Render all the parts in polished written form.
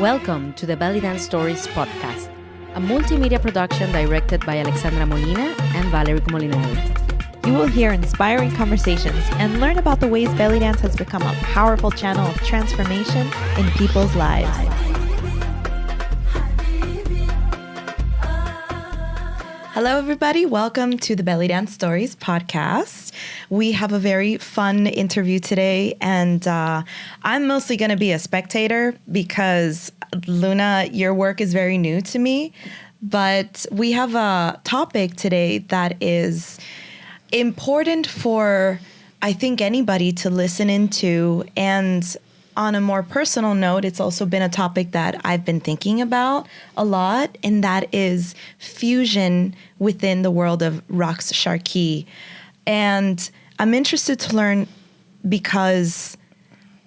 Welcome to the Belly Dance Stories podcast, a multimedia production directed by Alexandra Molina and Valerie Molinari. You will hear inspiring conversations and learn about the ways belly dance has become a powerful channel of transformation in people's lives. Hello, everybody. Welcome to the Belly Dance Stories podcast. We have a very fun interview today, and I'm mostly going to be a spectator because, Luna, your work is very new to me. But we have a topic today that is important for, I think, anybody to listen into. And on a more personal note, it's also been a topic that I've been thinking about a lot, and that is fusion within the world of Raqs Sharqi. And I'm interested to learn because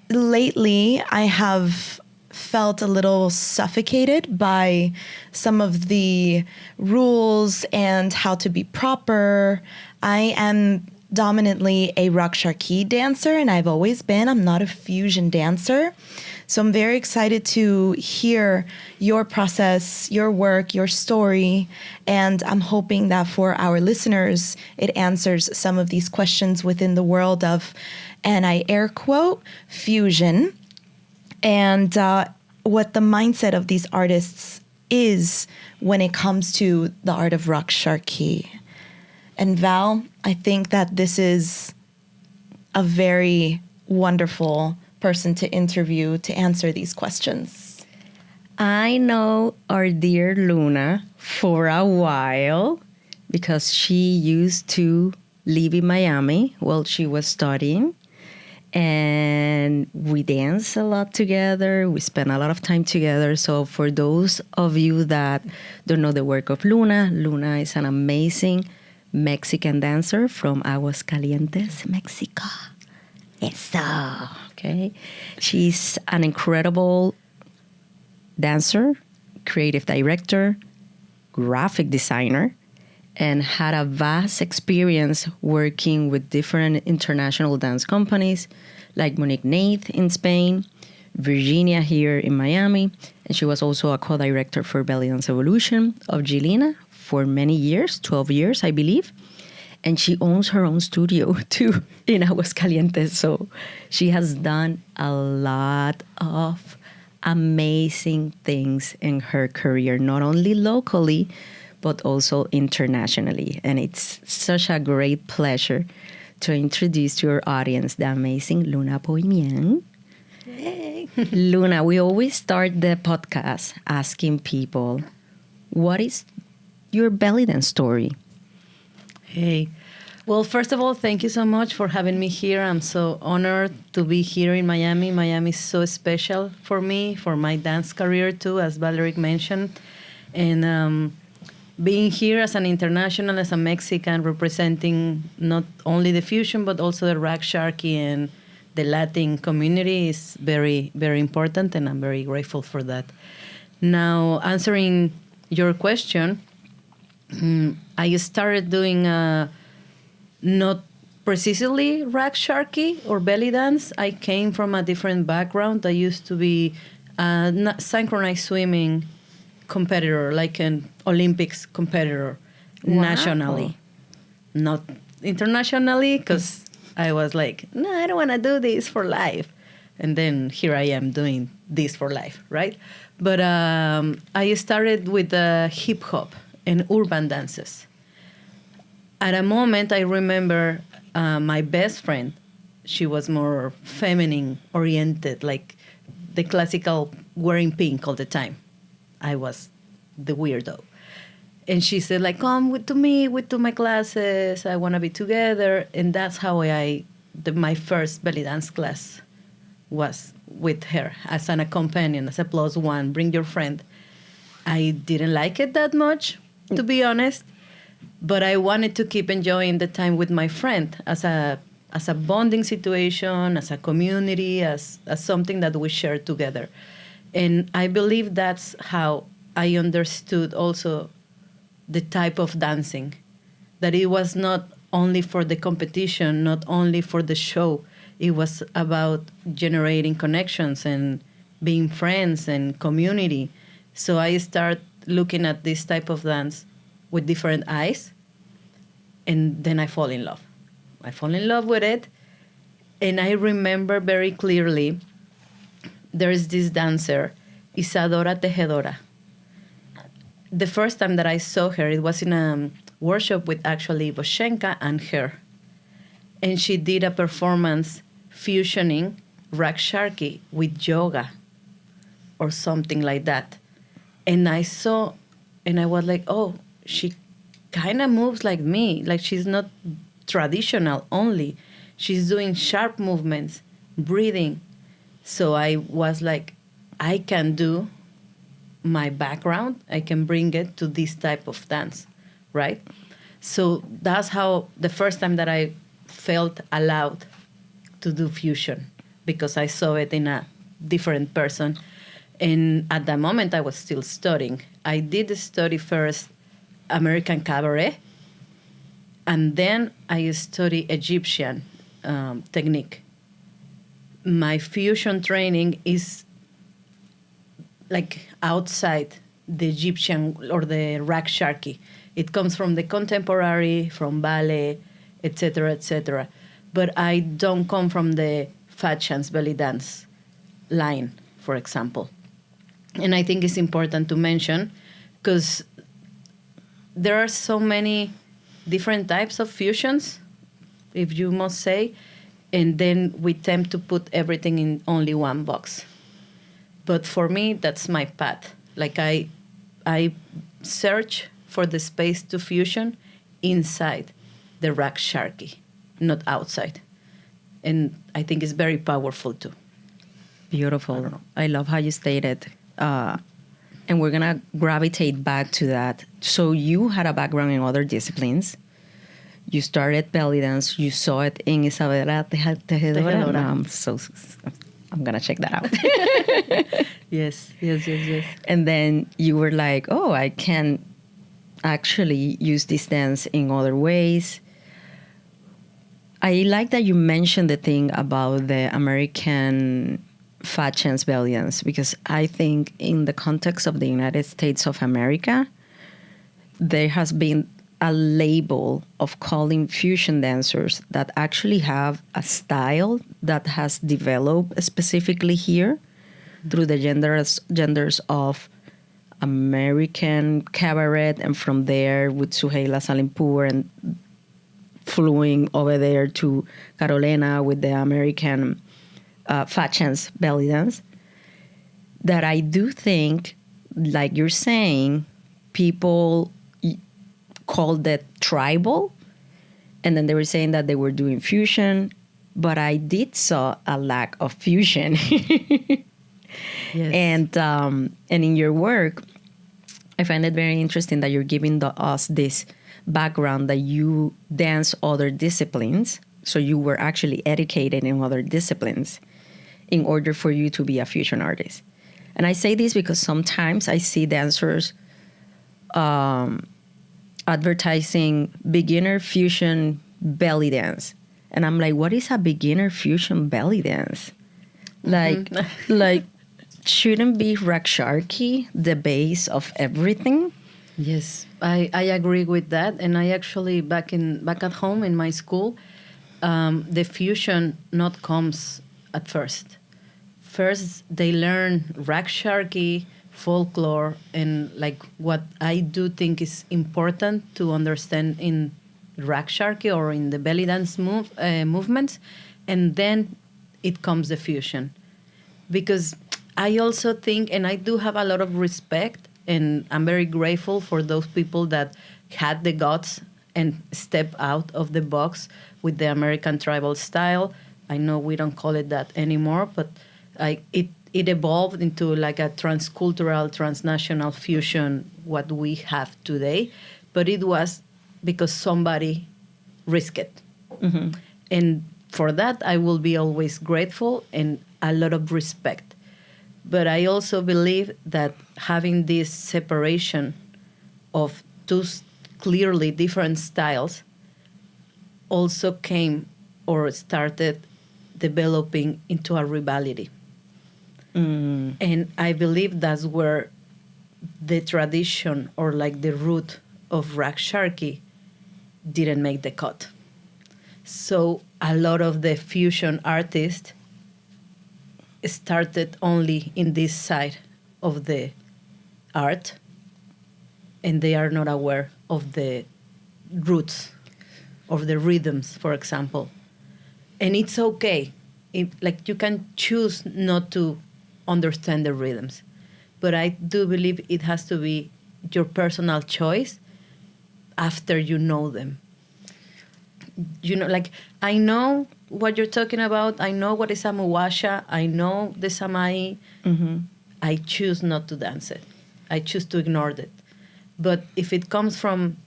lately I have felt a little suffocated by some of the rules and how to be proper. I am dominantly a Raqs Sharqi dancer, and I've always been. I'm not a fusion dancer. So I'm very excited to hear your process, your work, your story, and I'm hoping that for our listeners, it answers some of these questions within the world of, and I air quote, fusion, and what the mindset of these artists is when it comes to the art of Raqs Sharqi. And Val, I think that this is a very wonderful person to interview to answer these questions. I know our dear Luna for a while because she used to live in Miami while she was studying. And we dance a lot together. We spend a lot of time together. So for those of you that don't know the work of Luna, Luna is an amazing Mexican dancer from Aguascalientes, Mexico. Eso. Okay. She's an incredible dancer, creative director, graphic designer, and had a vast experience working with different international dance companies like Monique Nath in Spain, Virginia here in Miami, and she was also a co-director for Belly Dance Evolution of Gilina for many years, 12 years, I believe. And she owns her own studio, too, in Aguascalientes. So she has done a lot of amazing things in her career, not only locally, but also internationally. And it's such a great pleasure to introduce to our audience the amazing Luna Poumian. Yay. Luna, we always start the podcast asking people, what is your belly dance story? Hey. Well, first of all, thank you so much for having me here. I'm so honored to be here in Miami. Miami is so special for me, for my dance career too, as Valerie mentioned. And being here as an international, as a Mexican, representing not only the fusion, but also the Raqs Sharqi and the Latin community is very, very important, and I'm very grateful for that. Now, answering your question, I started doing not precisely Raqs Sharqi or belly dance. I came from a different background. I used to be a synchronized swimming competitor, like an Olympics competitor, nationally. Not internationally, because I was like, no, I don't want to do this for life. And then here I am doing this for life, right? But I started with hip hop and urban dances. At a moment, I remember my best friend, she was more feminine oriented, like the classical wearing pink all the time. I was the weirdo. And she said, like, come to my classes. I want to be together. And that's how my first belly dance class was with her as a companion, as a plus one, bring your friend. I didn't like it that much, to be honest, but I wanted to keep enjoying the time with my friend as a bonding situation, as a community, as something that we share together. And I believe that's how I understood also the type of dancing, that it was not only for the competition, not only for the show. It was about generating connections and being friends and community. So I start looking at this type of dance with different eyes, and then I fall in love. I fall in love with it, and I remember very clearly there is this dancer, Isadora Tejedora. The first time that I saw her, it was in a workshop with actually Boshenka and her. And she did a performance fusioning Raqs Sharqi with yoga or something like that. And I saw, and I was like, oh, she kind of moves like me. Like she's not traditional only. She's doing sharp movements, breathing. So I was like, I can do my background, I can bring it to this type of dance, right? So that's how the first time that I felt allowed to do fusion, because I saw it in a different person. And at that moment, I was still studying. I did study first American cabaret, and then I studied Egyptian technique. My fusion training is like outside the Egyptian or the Raqs Sharqi. It comes from the contemporary, from ballet, etc., etc. But I don't come from the fat chance belly dance line, for example. And I think it's important to mention because there are so many different types of fusions, if you must say, and then we tend to put everything in only one box. But for me, that's my path. Like I search for the space to fusion inside the Raqs Sharqi, not outside. And I think it's very powerful too. Beautiful. I love how you stated. And we're going to gravitate back to that. So you had a background in other disciplines. You started belly dance. You saw it in Isabela Tejedora. I'm going to check that out. Yes. And then you were like, oh, I can actually use this dance in other ways. I like that you mentioned the thing about the American fat chance belly dance, because I think in the context of the United States of America, there has been a label of calling fusion dancers that actually have a style that has developed specifically here through the genders of American cabaret, and from there with Suheila Salimpour and flowing over there to Carolina with the American fat chance belly dance, that I do think, like you're saying, people called it tribal, and then they were saying that they were doing fusion, but I did saw a lack of fusion. Yes. And in your work, I find it very interesting that you're giving us this background that you dance other disciplines, so you were actually educated in other disciplines in order for you to be a fusion artist. And I say this because sometimes I see dancers advertising beginner fusion belly dance. And I'm like, what is a beginner fusion belly dance? Like, like shouldn't be Raqs Sharqi the base of everything? Yes, I agree with that. And I actually, back at home in my school, the fusion not comes at first. First, they learn Raqs Sharqi, folklore, and like what I do think is important to understand in Raqs Sharqi or in the belly dance movements, and then it comes the fusion. Because I also think, and I do have a lot of respect, and I'm very grateful for those people that had the guts and step out of the box with the American tribal style. I know we don't call it that anymore, but it evolved into like a transcultural, transnational fusion, what we have today. But it was because somebody risked it. Mm-hmm. And for that, I will be always grateful and a lot of respect. But I also believe that having this separation of two clearly different styles also came or started developing into a rivalry. And I believe that's where the tradition or like the root of Raqs Sharqi didn't make the cut. So a lot of the fusion artists started only in this side of the art, and they are not aware of the roots, of the rhythms, for example. And it's okay. Like you can choose not to understand the rhythms. But I do believe it has to be your personal choice after you know them. You know, like I know what you're talking about. I know what is a muwasha. I know the samai. I choose not to dance it. I choose to ignore it. But if it comes from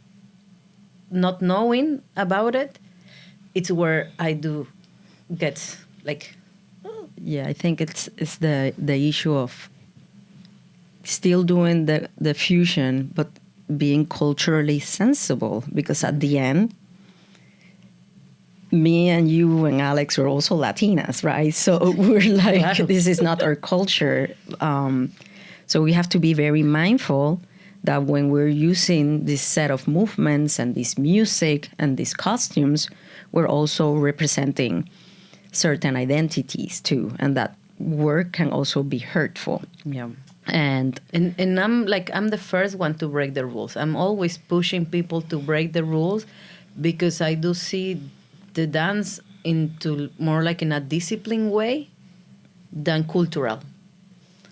not knowing about it, it's where I do get like. Yeah, I think it's the issue of still doing the fusion, but being culturally sensible. Because at the end, me and you and Alex are also Latinas, right? So we're like, this is not our culture. So we have to be very mindful that when we're using this set of movements and this music and these costumes, we're also representing certain identities too, and that work can also be hurtful. Yeah. And I'm the first one to break the rules. I'm always pushing people to break the rules because I do see the dance into more like in a disciplined way than cultural.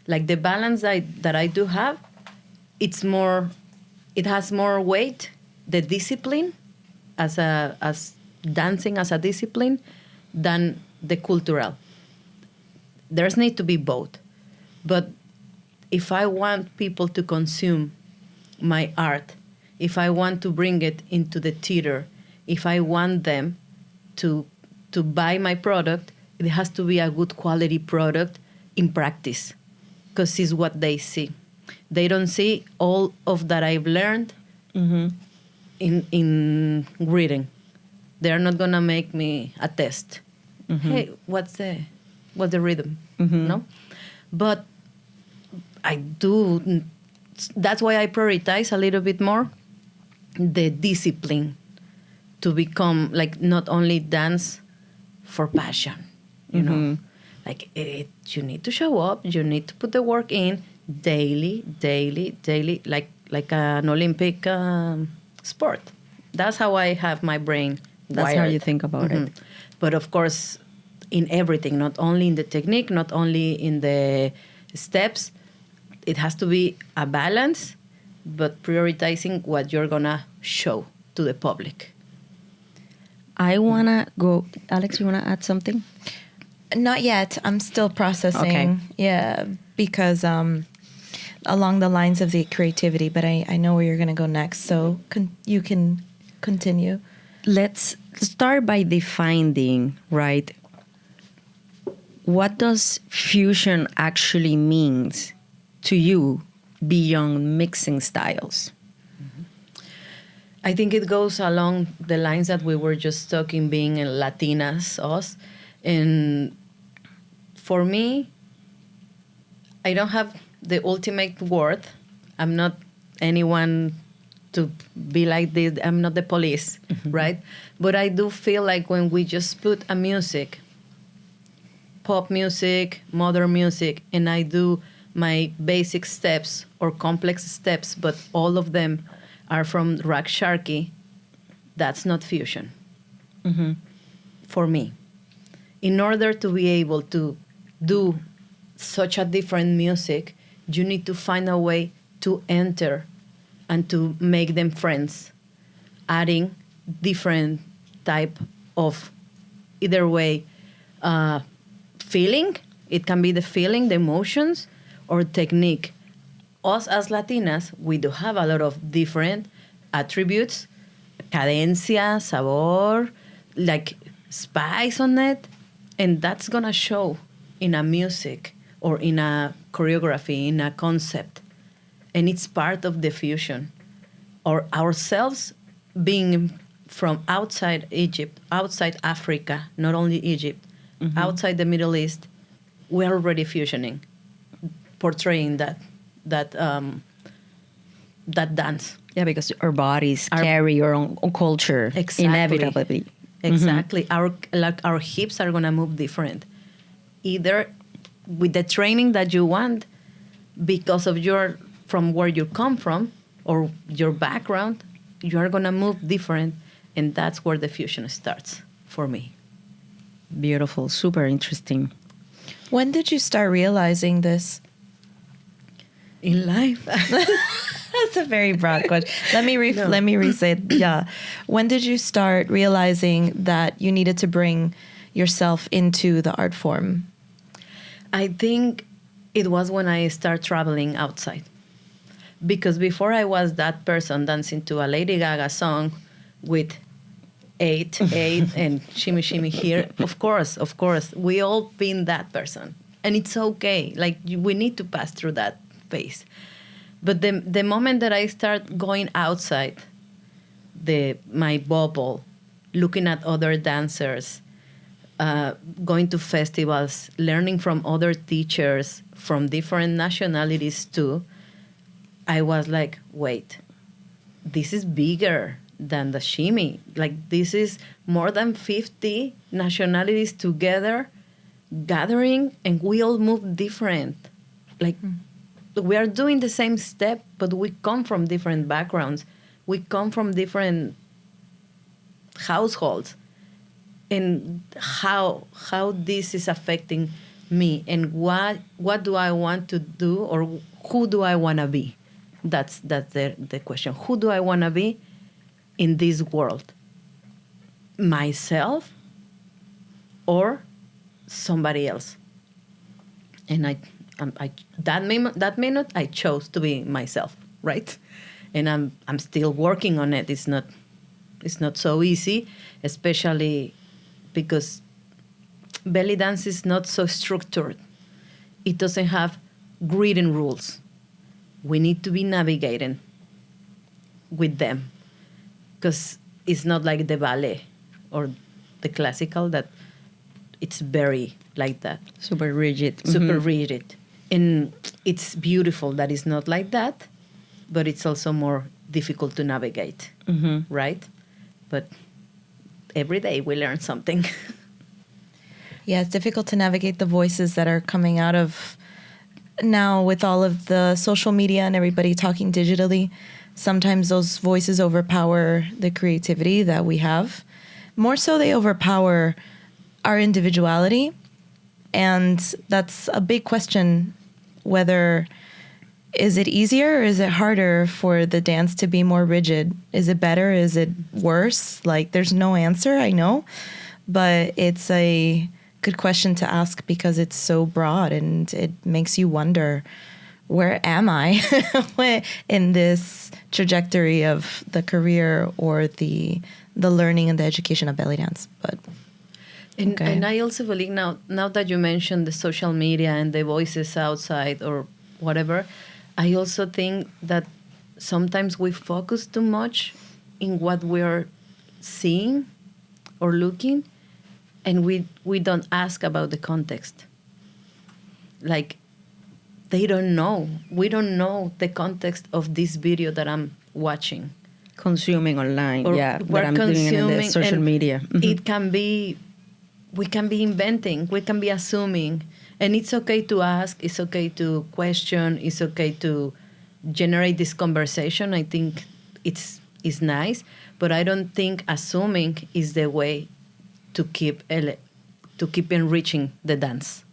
Like the balance that I do have, it has more weight, the discipline as dancing as a discipline than the cultural. There's need to be both. But if I want people to consume my art, if I want to bring it into the theater, if I want them to buy my product, it has to be a good quality product in practice, because it's what they see. They don't see all of that I've learned in reading. They're not gonna make me a test. Hey, what's the rhythm? No, but I do. That's why I prioritize a little bit more the discipline to become like not only dance for passion, you know, like you need to show up, you need to put the work in daily, like an Olympic sport. That's how I have my brain that's wired. how you think about it. But of course, in everything, not only in the technique, not only in the steps, it has to be a balance, but prioritizing what you're gonna show to the public. I wanna go. Alex, you wanna add something? Not yet. I'm still processing. Okay. Yeah, because along the lines of the creativity, but I know where you're going to go next. So you can continue. Let's start by defining, right? What does fusion actually means to you beyond mixing styles? I think it goes along the lines that we were just talking, being Latinas, us. And for me, I don't have the ultimate word. I'm not anyone to be like this. I'm not the police, right? But I do feel like when we just put a music, pop music, modern music, and I do my basic steps or complex steps, but all of them are from Raqs Sharqi, that's not fusion for me. In order to be able to do such a different music, you need to find a way to enter and to make them friends, adding different type of, either way, feeling. It can be the feeling, the emotions, or technique. Us as Latinas, we do have a lot of different attributes, cadencia, sabor, like spice on it, and that's gonna show in a music or in a choreography, in a concept, and it's part of the fusion. Or ourselves being from outside Egypt, outside Africa, not only Egypt, outside the Middle East, we're already fusioning. portraying that dance. Yeah, because our bodies carry our own culture inevitably. Exactly. Our hips are gonna move different, either with the training that you want because of from where you come from or your background. You are gonna move different, and that's where the fusion starts for me. Beautiful, super interesting. When did you start realizing this? In life. That's a very broad question. Let me re-say it. Yeah. When did you start realizing that you needed to bring yourself into the art form? I think it was when I started traveling outside. Because before I was that person dancing to a Lady Gaga song with eight, and shimmy, shimmy here. Of course. We all been that person. And it's okay. Like, we need to pass through that phase. But the moment that I start going outside my bubble, looking at other dancers, going to festivals, learning from other teachers from different nationalities too, I was like, wait, this is bigger than the shimmy. Like, this is more than 50 nationalities together, gathering, and we all move different. Like, we are doing the same step, but we come from different backgrounds. We come from different households. And how this is affecting me, and what do I want to do, or who do I want to be? That's the question. Who do I want to be in this world? Myself or somebody else? And that minute I chose to be myself, right? And I'm still working on it. It's not so easy, especially because belly dance is not so structured. It doesn't have written rules. We need to be navigating with them, because it's not like the ballet or the classical that it's very like that. Super rigid. Super rigid. And it's beautiful that it's not like that, but it's also more difficult to navigate, right? But every day we learn something. Yeah, it's difficult to navigate the voices that are coming out of now with all of the social media and everybody talking digitally. Sometimes those voices overpower the creativity that we have. More so, they overpower our individuality. And that's a big question, whether is it easier or is it harder for the dance to be more rigid? Is it better? Is it worse? Like, there's no answer, I know. But it's a good question to ask because it's so broad and it makes you wonder, where am I in this trajectory of the career or the learning and the education of belly dance? But and I also believe now that you mentioned the social media and the voices outside or whatever, I also think that sometimes we focus too much in what we're seeing or looking, and we don't ask about the context. Like, they don't know. We don't know the context of this video that I'm watching. Consuming online, Or yeah. we're That I'm doing in the consuming, social and media. It can be, we can be inventing, we can be assuming. And it's okay to ask, it's okay to question, it's okay to generate this conversation. I think it's nice, but I don't think assuming is the way to keep enriching the dance,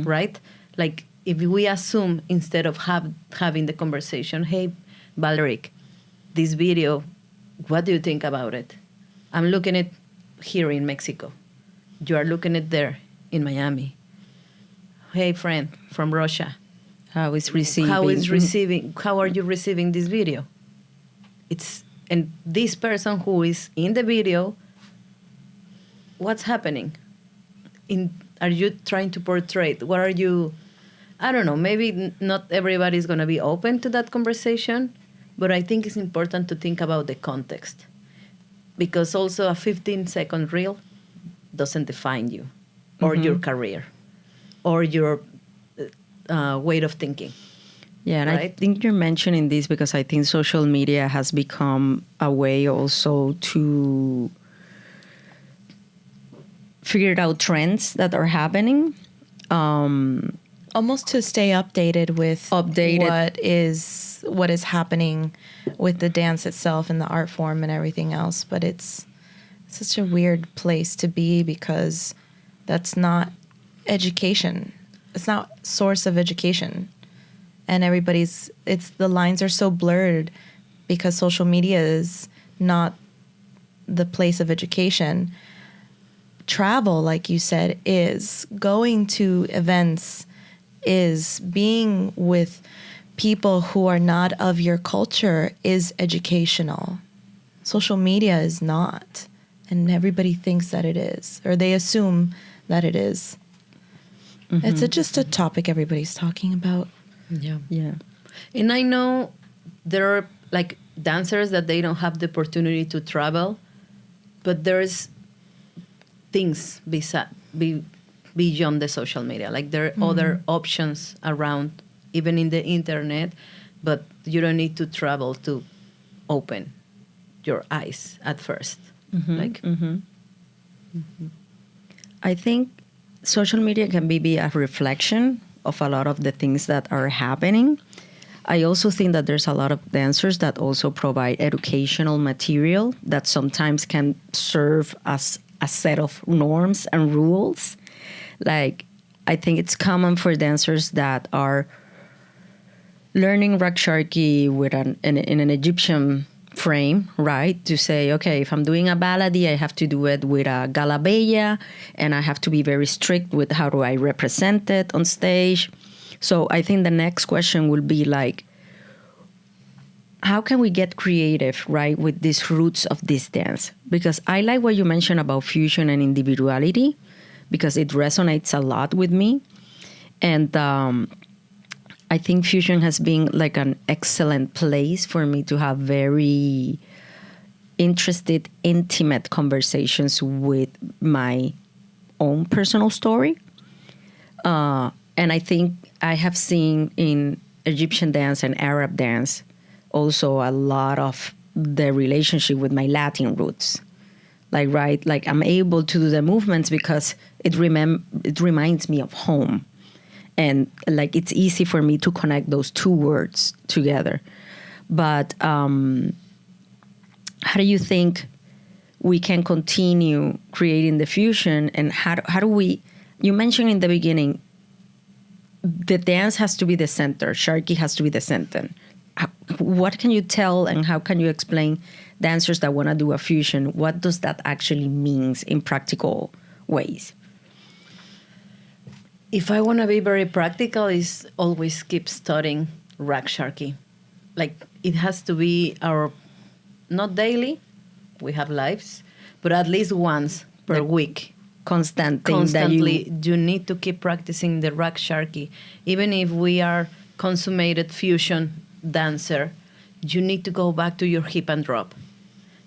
right? Like, if we assume instead of having the conversation, hey, Valerie, this video, what do you think about it? I'm looking at here in Mexico. You are looking at there in Miami. Hey, friend from Russia. How is receiving? How are you receiving this video? And this person who is in the video, what's happening? Are you trying to portray? What are you? I don't know. Maybe not everybody is going to be open to that conversation, but I think it's important to think about the context, because also a 15-second reel doesn't define you or your career or your way of thinking. Yeah, and I Right? think you're mentioning this because I think social media has become a way also to figure out trends that are happening. Almost to stay updated with what is happening with the dance itself and the art form and everything else. But it's such a weird place to be because that's not education. It's not source of education. And the lines are so blurred because social media is not the place of education. Travel, like you said, is going to events, is being with people who are not of your culture is educational. Social media is not. And everybody thinks that it is, or they assume that it is. Mm-hmm. It's just a topic everybody's talking about. Yeah. Yeah. And I know there are like dancers that they don't have the opportunity to travel, but there's things beyond the social media. Like there are other options around, even in the internet, but you don't need to travel to open your eyes at first. I think social media can be a reflection of a lot of the things that are happening. I also think that there's a lot of dancers that also provide educational material that sometimes can serve as a set of norms and rules. Like, I think it's common for dancers that are learning Raqs Sharqi with in an Egyptian frame, right? To say, okay, if I'm doing a ballet, I have to do it with a galabeya, and I have to be very strict with how do I represent it on stage. So I think the next question will be like, how can we get creative, right, with these roots of this dance? Because I like what you mentioned about fusion and individuality, because it resonates a lot with me. And I think fusion has been like an excellent place for me to have very interested, intimate conversations with my own personal story. And I think I have seen in Egyptian dance and Arab dance also a lot of the relationship with my Latin roots. Like, right, like I'm able to do the movements because it reminds me of home. And like it's easy for me to connect those two words together. But how do you think we can continue creating the fusion? And how do we, you mentioned in the beginning, the dance has to be the center. Sharqi has to be the center. What can you tell and how can you explain dancers that want to do a fusion? What does that actually mean in practical ways? If I want to be very practical, is always keep studying Raqs Sharqi. Like it has to be our, not daily, we have lives, but at least once per week. Constantly, you need to keep practicing the Raqs Sharqi. Even if we are consummated fusion dancer, you need to go back to your hip and drop.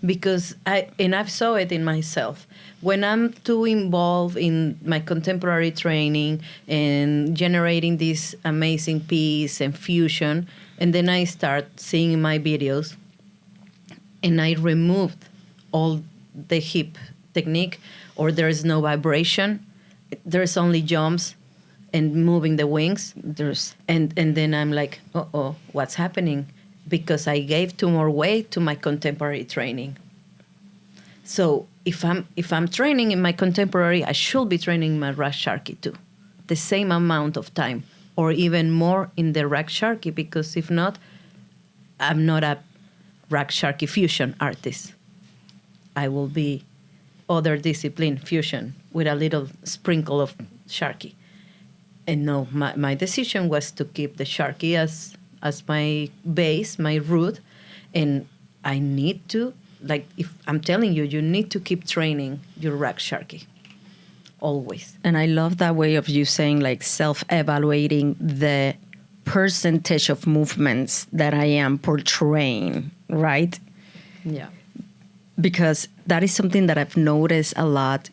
Because I've saw it in myself. When I'm too involved in my contemporary training and generating this amazing piece and fusion, and then I start seeing my videos, and I removed all the hip technique, or there is no vibration, there's only jumps and moving the wings. And then I'm like, what's happening? Because I gave too more weight to my contemporary training. So if I'm training in my contemporary, I should be training my Raqs Sharqi too, the same amount of time, or even more in the Raqs Sharqi. Because if not, I'm not a Raqs Sharqi fusion artist. I will be other discipline fusion with a little sprinkle of Sharqi. And no, my decision was to keep the Sharqi as my base, my root, and I need to, like, if I'm telling you, you need to keep training your Raqs Sharqi, always. And I love that way of you saying, like, self-evaluating the percentage of movements that I am portraying, right? Yeah. Because that is something that I've noticed a lot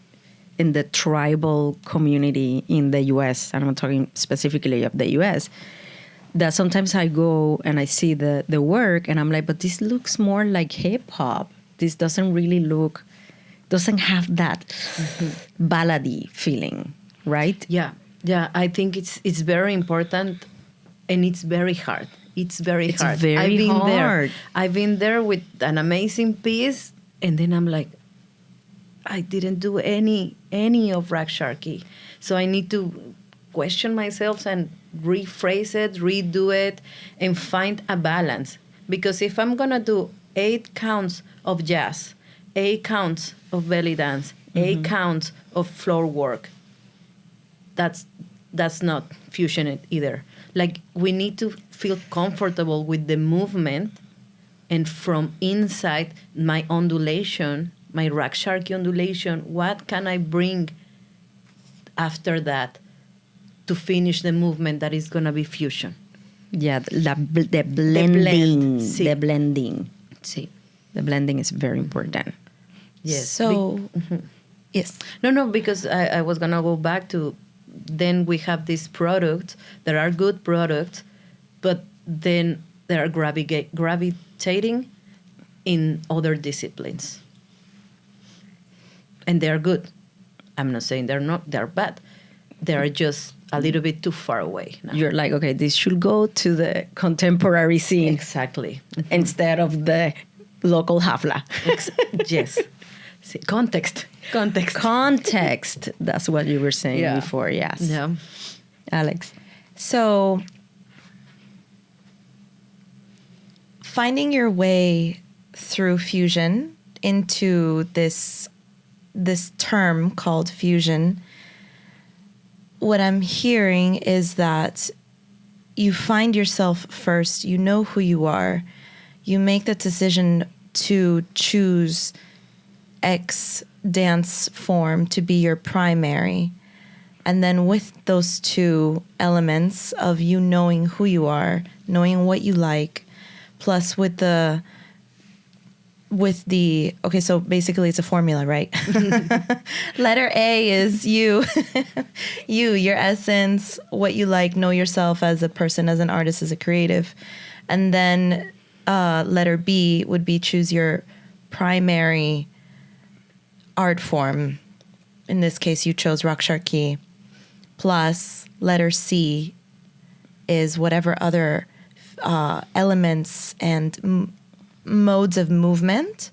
in the tribal community in the U.S., and I'm talking specifically of the U.S., that sometimes I go and I see the work and I'm like, but this looks more like hip hop. This doesn't have that ballady feeling, right? Yeah, I think it's very important, and it's very hard. It's very hard. It's very hard. I've been there with an amazing piece, and then I'm like, I didn't do any of Raqs Sharqi, so I need to question myself and rephrase it, redo it, and find a balance. Because if I'm gonna do 8 counts of jazz, 8 counts of belly dance, 8 counts of floor work, that's not fusion either. Like, we need to feel comfortable with the movement, and from inside my undulation, my Raqs Sharqi undulation, what can I bring after that to finish the movement that is going to be fusion? Yeah, the blending. Sí. The blending. Sí. The blending is very important. Yes. So, yes. No, because I was going to go back to, then we have these products that are good products, but then they are gravitating in other disciplines. And they're good. I'm not saying they're bad. They're just a little bit too far away now. You're like, okay, this should go to the contemporary scene. Exactly. Instead of the local hafla. Yes. See, context. Context. That's what you were saying before, yes. Yeah. Alex. So, finding your way through fusion into this term called fusion, what I'm hearing is that you find yourself first, you know who you are, you make the decision to choose X dance form to be your primary. And then with those two elements of you knowing who you are, knowing what you like, plus with the okay, so basically it's a formula, right? Letter A is you, your essence, what you like, know yourself as a person, as an artist, as a creative. And then letter B would be choose your primary art form. In this case, you chose Raqs Sharqi. Plus letter C is whatever other elements and modes of movement.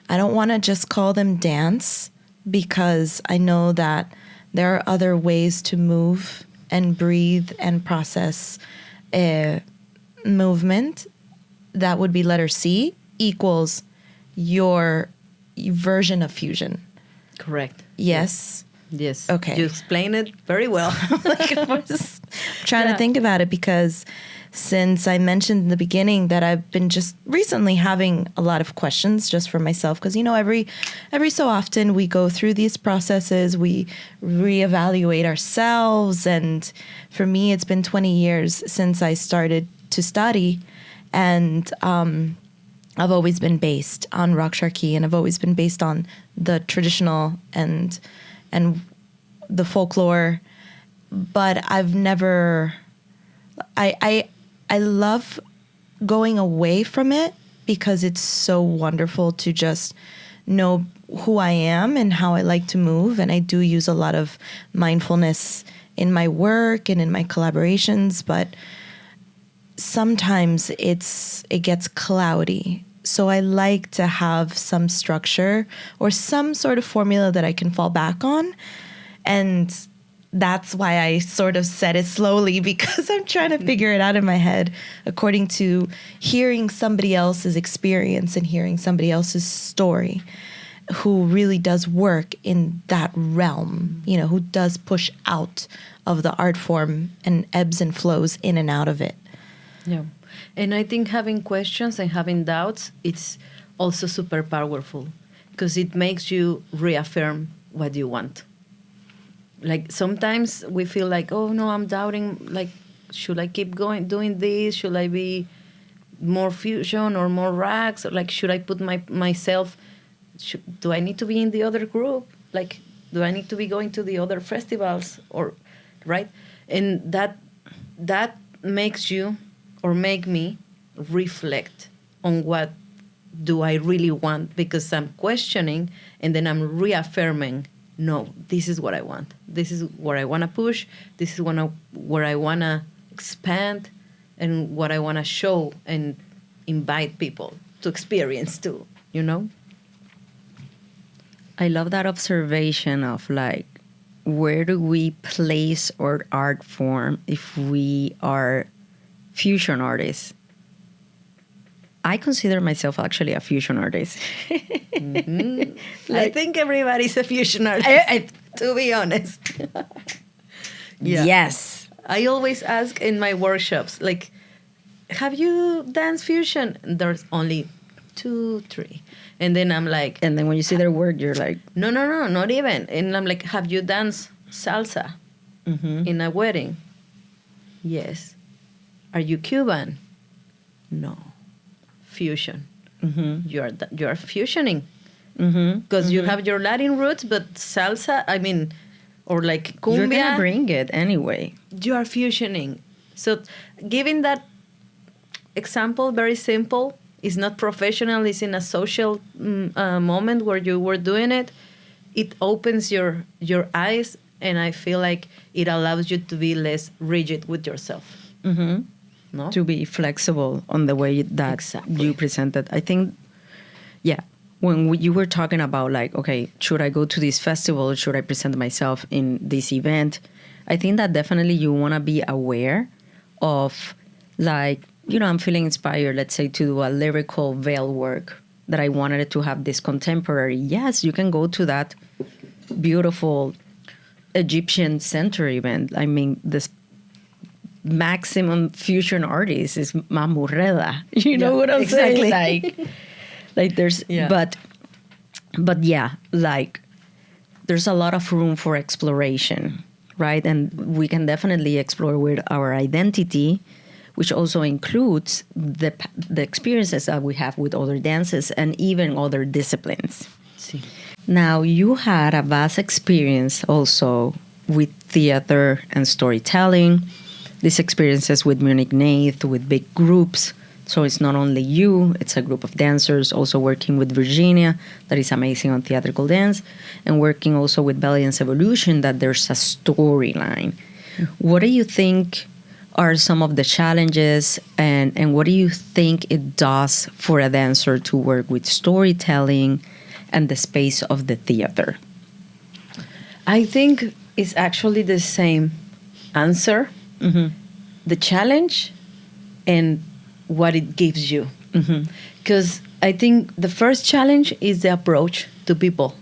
I don't want to just call them dance, because I know that there are other ways to move and breathe and process movement. That would be letter C equals your version of fusion. Correct. Yes. Yes. Okay. You explained it very well. Like, I was trying to think about it, because since I mentioned in the beginning that I've been just recently having a lot of questions just for myself, because, you know, every so often we go through these processes, we reevaluate ourselves. And for me, it's been 20 years since I started to study. And I've always been based on Raqs Sharqi, and I've always been based on the traditional and the folklore, but I've never, I love going away from it, because it's so wonderful to just know who I am and how I like to move. And I do use a lot of mindfulness in my work and in my collaborations, but sometimes it gets cloudy. So I like to have some structure or some sort of formula that I can fall back on. And that's why I sort of said it slowly, because I'm trying to figure it out in my head according to hearing somebody else's experience and hearing somebody else's story, who really does work in that realm, you know, who does push out of the art form and ebbs and flows in and out of it. Yeah. And I think having questions and having doubts, it's also super powerful, because it makes you reaffirm what you want. Like, sometimes we feel like, oh no, I'm doubting, like, should I keep doing this? Should I be more fusion or more Raqs? Or like, should I put myself, do I need to be in the other group? Like, Do I need to be going to the other festivals, or right? And that makes you or make me reflect on what do I really want, because I'm questioning and then I'm reaffirming, no, this is what I want. This is where I want to push. This is where I want to expand, and what I want to show and invite people to experience too, you know? I love that observation of like, where do we place our art form if we are fusion artists? I consider myself actually a fusion artist. I think everybody's a fusion artist, to be honest. Yeah. Yes. I always ask in my workshops, like, have you danced fusion? There's only 2, 3. And then I'm like... And then when you see their work, you're like... No, not even. And I'm like, have you danced salsa in a wedding? Yes. Are you Cuban? No. Fusion. You're fusioning. Because you have your Latin roots, but salsa, I mean, or like cumbia. You're going to bring it anyway. You are fusioning. So giving that example, very simple, is not professional, it's in a social moment where you were doing it. It opens your eyes, and I feel like it allows you to be less rigid with yourself. No? To be flexible on the way that you presented. I think, yeah, when you were talking about like, okay, should I go to this festival? Should I present myself in this event? I think that definitely you want to be aware of like, you know, I'm feeling inspired, let's say, to do a lyrical veil work that I wanted it to have this contemporary. Yes, you can go to that beautiful Egyptian center event. I mean, this maximum fusion artist is Mamurreda. You know what I'm saying? Like there's, but yeah, like there's a lot of room for exploration, right? And we can definitely explore with our identity, which also includes the experiences that we have with other dances and even other disciplines. Sí. Now, you had a vast experience also with theater and storytelling, these experiences with Munich Nath, with big groups. So it's not only you, it's a group of dancers, also working with Virginia, that is amazing on theatrical dance, and working also with Ballet Dance Evolution, that there's a storyline. What do you think are some of the challenges, and what do you think it does for a dancer to work with storytelling and the space of the theater? I think it's actually the same answer. The challenge and what it gives you. Because I think the first challenge is the approach to people.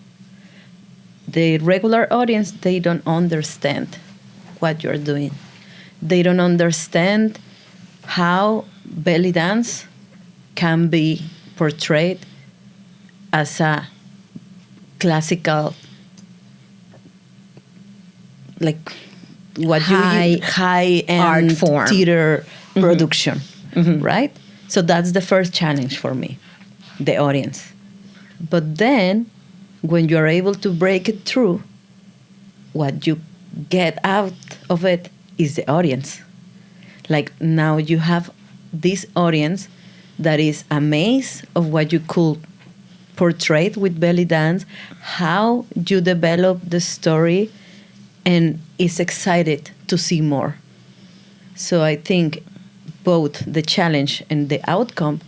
The regular audience, they don't understand what you're doing. They don't understand how belly dance can be portrayed as a classical, like what high-end art form, theater production, right? So that's the first challenge for me, the audience. But then, when you're able to break it through, what you get out of it is the audience. Like now you have this audience that is amazed of what you could portray with belly dance, how you develop the story, and is excited to see more. So I think both the challenge and the outcome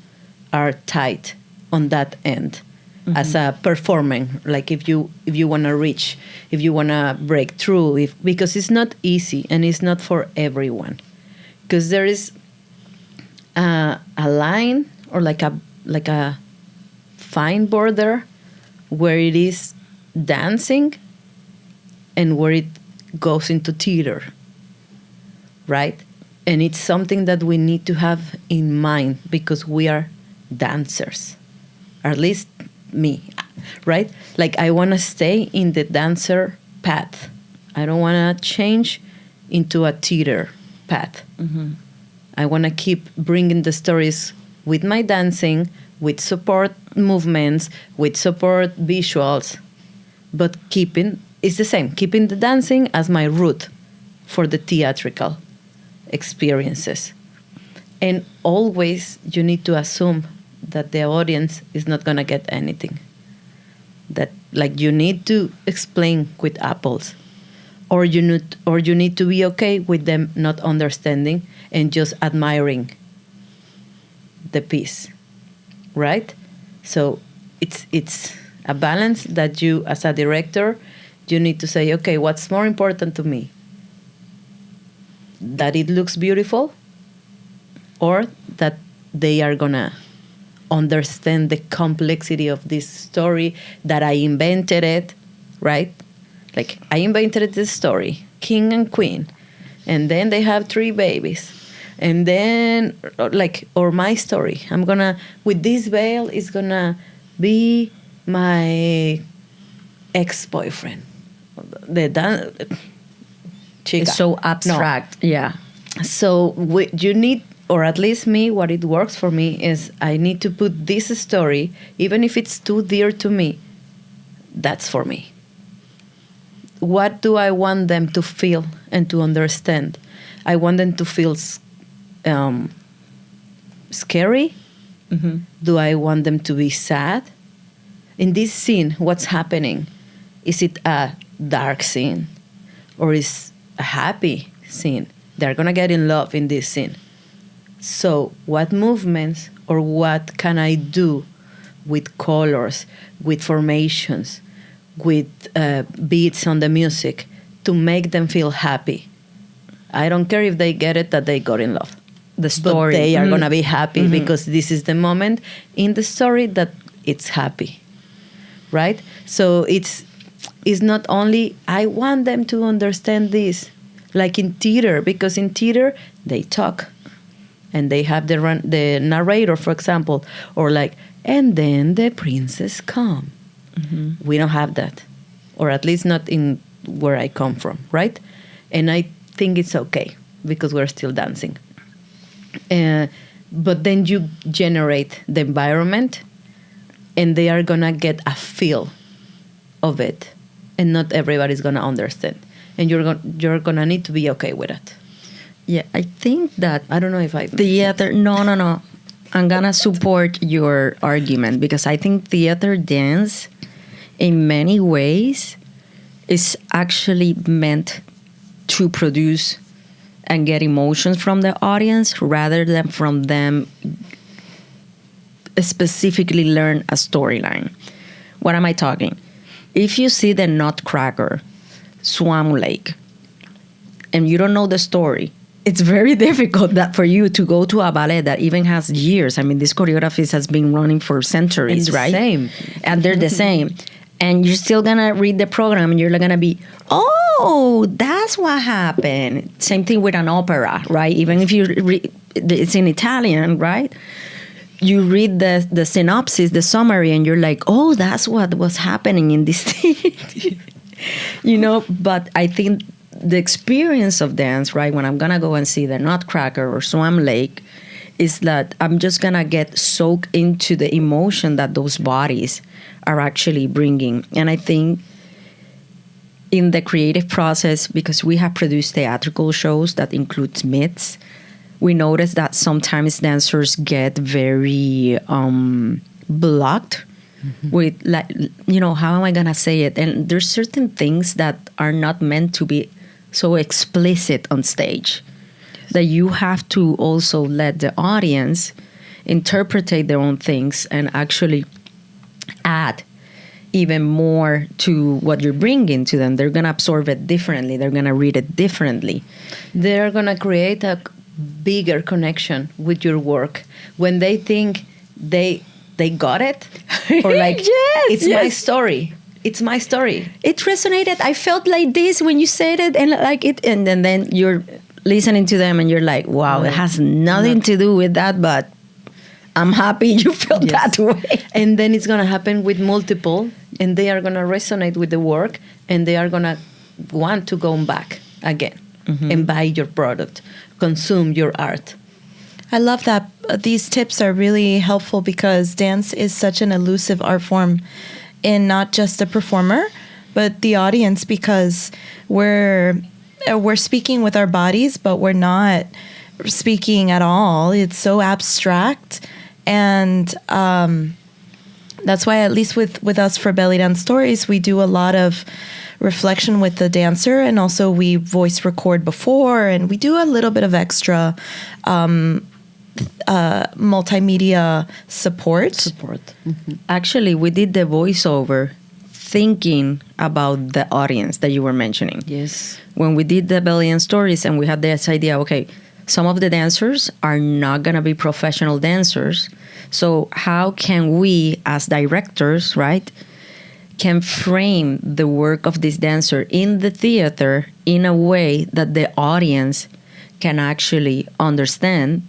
are tight on that end. As a performing, like if you want to reach, if you want to break through, because it's not easy and it's not for everyone, because there is a line or like a fine border where it is dancing and where it goes into theater, right? And it's something that we need to have in mind because we are dancers, or at least me, right? Like I want to stay in the dancer path. I don't want to change into a theater path. I want to keep bringing the stories with my dancing, with support movements, with support visuals, but keeping it's the same, keeping the dancing as my root for the theatrical experiences. And always you need to assume that the audience is not going to get anything. That, like, you need to explain with apples, or you need to be okay with them not understanding and just admiring the piece, right? So it's a balance that you, as a director, you need to say, okay, what's more important to me? That it looks beautiful, or that they are gonna understand the complexity of this story, that I invented it, right? Like, I invented this story, king and queen, and then they have 3 babies. And then, like, or my story, I'm gonna, with this veil, is gonna be my ex-boyfriend. Chica. It's so abstract. No. Yeah. So you need, or at least me, what it works for me is I need to put this story, even if it's too dear to me, that's for me. What do I want them to feel and to understand? I want them to feel scary. Mm-hmm. Do I want them to be sad? In this scene, what's happening? Is it a dark scene, or is a happy scene? They're gonna get in love in this scene. So what movements, or what can I do with colors, with formations, with beats on the music to make them feel happy? I don't care if they get it that they got in love. The story. But they are going to be happy, Mm-hmm. because this is the moment in the story that it's happy, right? So it's not only, I want them to understand this, like in theater, because in theater they talk and they have the narrator, for example, or like, and then the princess come. Mm-hmm. We don't have that, or at least not in where I come from, right? And I think it's okay because we're still dancing. But then you generate the environment, and they are gonna get a feel of it, and not everybody's gonna understand, and you're gonna need to be okay with it. Yeah, I think that I don't know if I theater. No. I'm gonna support your argument, because I think theater dance, in many ways, is actually meant to produce and get emotions from the audience, rather than from them specifically learn a storyline. What am I talking? If you see the Nutcracker, Swan Lake, and you don't know the story, it's very difficult that for you to go to a ballet that even has years. I mean, this choreography has been running for centuries, right? Same. And they're the same. And you're still going to read the program, and you're going to be, oh, that's what happened. Same thing with an opera, right? Even if you read, it's in Italian, right? You read the synopsis, the summary, and you're like, oh, that's what was happening in this thing. But I think the experience of dance, right, when I'm going to go and see the Nutcracker or Swan Lake, is that I'm just going to get soaked into the emotion that those bodies are actually bringing. And I think in the creative process, because we have produced theatrical shows that includes myths, we notice that sometimes dancers get very blocked with, like, how am I going to say it? And there's certain things that are not meant to be so explicit on stage, that you have to also let the audience interpret their own things and actually add even more to what you're bringing to them. They're going to absorb it differently. They're going to read it differently. They're going to create a bigger connection with your work when they think they got it, or like, my story. It's my story. It resonated. I felt like this when you said it, and like it, and then you're listening to them, and you're like, wow, it has nothing to do with that, but I'm happy you felt that way. And then it's going to happen with multiple, and they are going to resonate with the work, and they are going to want to go back again and buy your product, consume your art. I love that. These tips are really helpful, because dance is such an elusive art form in not just the performer, but the audience, because we're speaking with our bodies, but we're not speaking at all. It's so abstract. And that's why, at least with us for Belly Dance Stories, we do a lot of reflection with the dancer, and also we voice record before, and we do a little bit of extra multimedia support. Mm-hmm. Actually, we did the voiceover thinking about the audience that you were mentioning. Yes. When we did the Belly Dance Stories, and we had this idea, okay, some of the dancers are not going to be professional dancers. So how can we, as directors, right, can frame the work of this dancer in the theater in a way that the audience can actually understand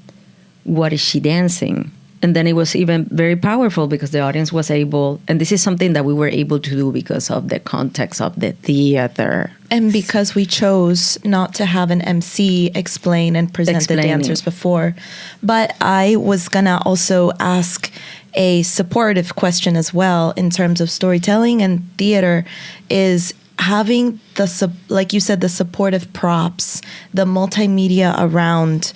what is she dancing? And then it was even very powerful because the audience was able, and this is something that we were able to do because of the context of the theater. And because we chose not to have an MC explain and present the dancers before. But I was going to also ask a supportive question as well in terms of storytelling and theater, is having like you said, the supportive props, the multimedia around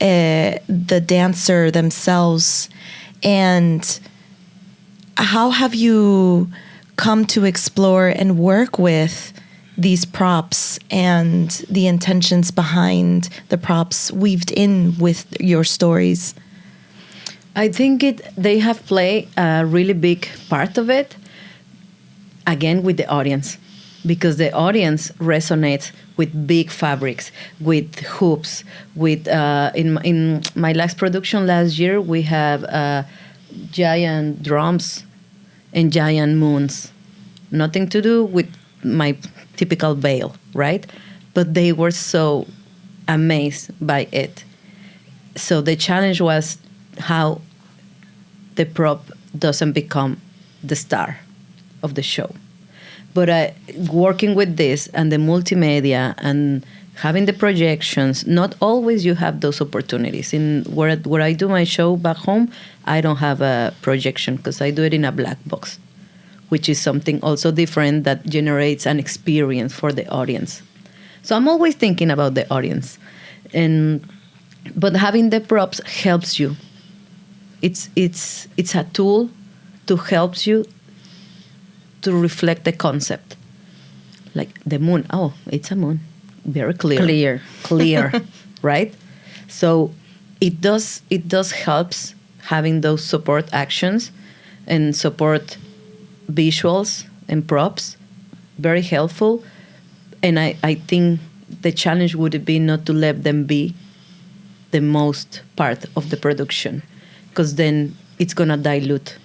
the dancer themselves. And how have you come to explore and work with these props and the intentions behind the props weaved in with your stories? I think they have played a really big part of it, again, with the audience, because the audience resonates with big fabrics, with hoops, with in my last production last year, we have giant drums and giant moons. Nothing to do with my typical veil, right? But they were so amazed by it. So the challenge was how the prop doesn't become the star of the show. But working with this and the multimedia and having the projections, not always you have those opportunities. In where I do my show back home, I don't have a projection because I do it in a black box, which is something also different that generates an experience for the audience. So I'm always thinking about the audience. But having the props helps you. It's a tool to help you to reflect the concept. Like the moon. Oh, it's a moon. Very clear. Clear, right? So it does helps having those support actions and support visuals and props. Very helpful. And I think the challenge would be not to let them be the most part of the production, because then it's going to dilute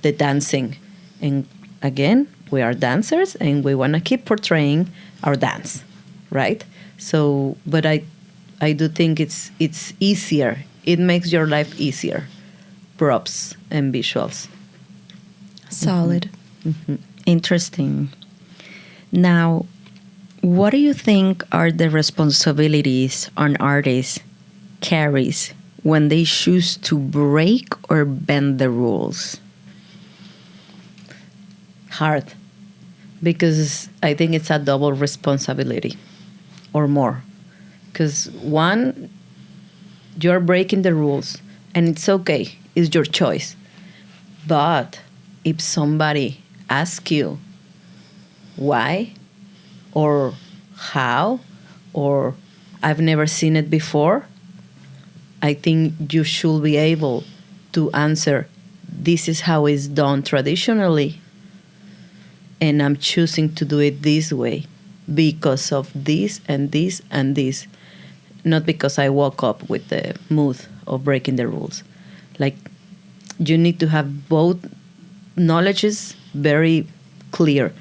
the dancing. And again, we are dancers and we want to keep portraying our dance, right? So, but I do think it's easier. It makes your life easier, props and visuals. Solid. Mm-hmm. Interesting. Now, what do you think are the responsibilities an artist carries when they choose to break or bend the rules? Hard, because I think it's a double responsibility or more. Because one, you're breaking the rules and it's okay, it's your choice. But if somebody asks you why or how or I've never seen it before, I think you should be able to answer, this is how it's done traditionally, and I'm choosing to do it this way because of this and this and this, not because I woke up with the mood of breaking the rules. Like, you need to have both knowledges very clear.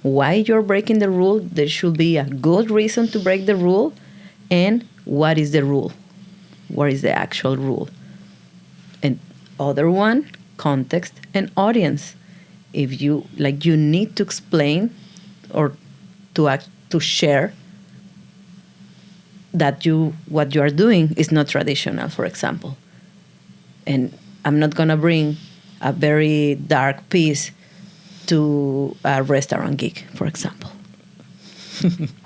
Why you're breaking the rule, there should be a good reason to break the rule, and what is the rule? What is the actual rule? And other one, context and audience. If you you need to explain or to share that what you are doing is not traditional, for example. And I'm not gonna bring a very dark piece to a restaurant gig, for example.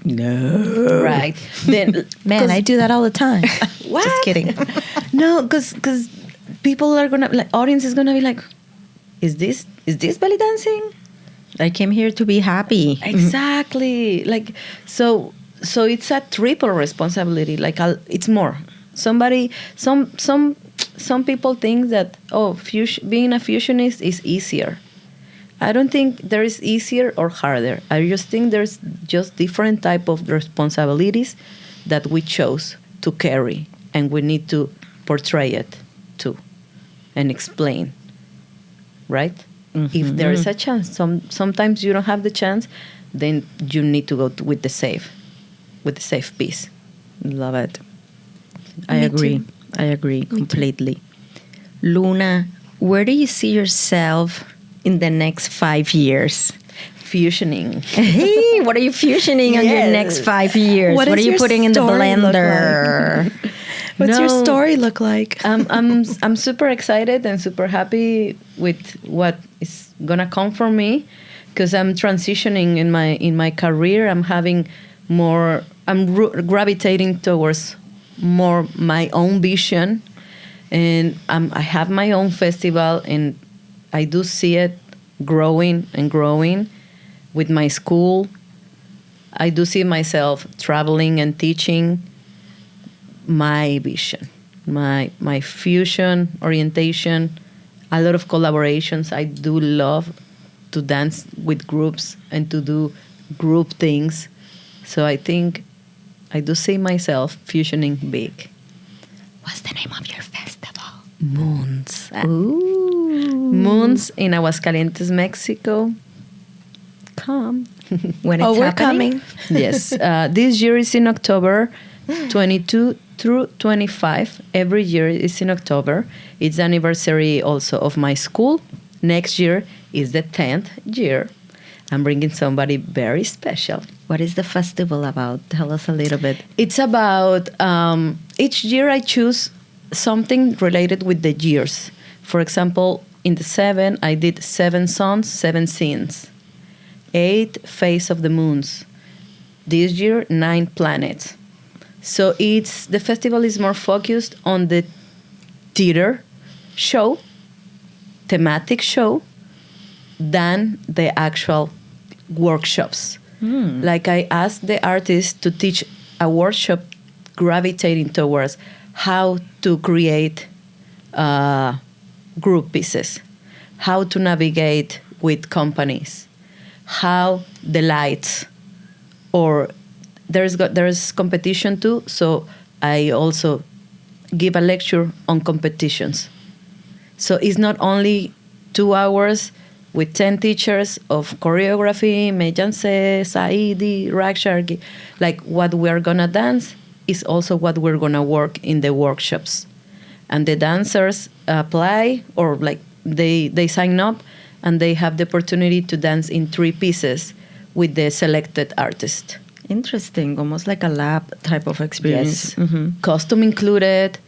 No. Right. Then, Man, I do that all the time. What? Just kidding. No, because people are gonna, like, audience is gonna be like, is this belly dancing? I came here to be happy. Exactly. Like, so it's a triple responsibility. Like, it's more. Some people think that, being a fusionist is easier. I don't think there is easier or harder. I just think there's just different type of responsibilities that we chose to carry, and we need to portray it too and explain, right? Mm-hmm. If there is a chance, sometimes you don't have the chance, then you need to go with the safe piece. Love it. I agree. I agree completely. Luna, where do you see yourself in the next 5 years? Fusioning. Hey, what are you fusioning on your next 5 years? What are you putting in the blender? What's your story look like? I'm super excited and super happy with what is gonna come for me, because I'm transitioning in my career. I'm having more. I'm gravitating towards more my own vision, and I have my own festival, and I do see it growing and growing with my school. I do see myself traveling and teaching my vision, my fusion orientation, a lot of collaborations. I do love to dance with groups and to do group things. So I think I do see myself fusioning big. What's the name of your festival? Moons. Ooh. Moons in Aguascalientes, Mexico. Come. When it's we're happening? coming. Yes. This year is in October 22 through 25. Every year is in October. It's the anniversary also of my school. Next year is the 10th year. I'm bringing somebody very special. What is the festival about? Tell us a little bit. It's about, each year I choose something related with the years. For example, in the 7, I did 7 suns, 7 scenes. 8 phase of the moons. This year, 9 planets. So the festival is more focused on the theater show, thematic show, than the actual workshops. Like, I asked the artists to teach a workshop gravitating towards how to create group pieces, how to navigate with companies, how the lights, or there's competition too. So I also give a lecture on competitions. So it's not only 2 hours with 10 teachers of choreography, Mejanse, Saidi, Raqs Sharqi. Like, what we're gonna dance is also what we're gonna work in the workshops. And the dancers apply, or like they sign up, and they have the opportunity to dance in 3 pieces with the selected artist. Interesting. Almost like a lab type of experience. Yes. Mm-hmm. Costume included,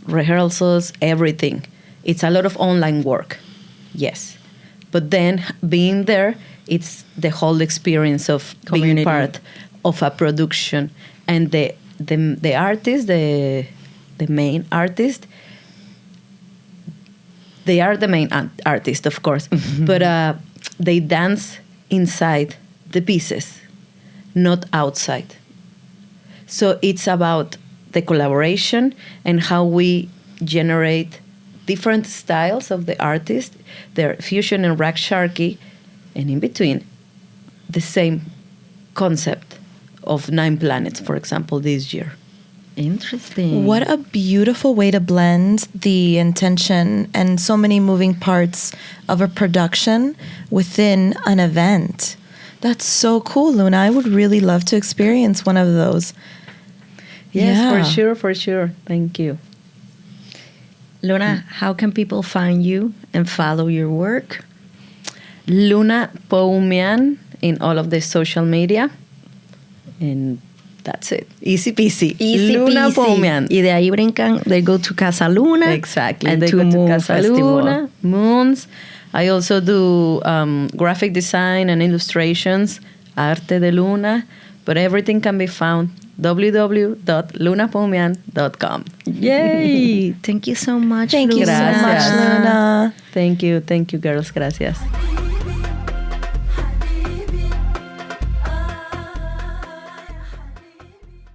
rehearsals, everything. It's a lot of online work. Yes. But then being there, it's the whole experience of Community. being part of a production. And the artist, the main artist, they are the main artist, of course, but they dance inside the pieces, not outside. So it's about the collaboration and how we generate different styles of the artist, their fusion and Raqs Sharqi, and in between, the same concept of 9 planets, for example, this year. Interesting. What a beautiful way to blend the intention and so many moving parts of a production within an event. That's so cool, Luna. I would really love to experience one of those. Yes, Yeah. for sure. Thank you. Luna, how can people find you and follow your work? Luna Poumian in all of the social media. And That's it. Easy peasy. Easy Luna peasy. Poumian. Y de ahí brincan, they go to Casa Luna. Exactly. And They to go to Moon Casa Festival. Luna, Moons. I also do graphic design and illustrations, Arte de Luna, but everything can be found www.lunapoumian.com. Yay! Thank you so much, Thank you so Luna. much, Gracias. Luna. Thank you, girls. Gracias.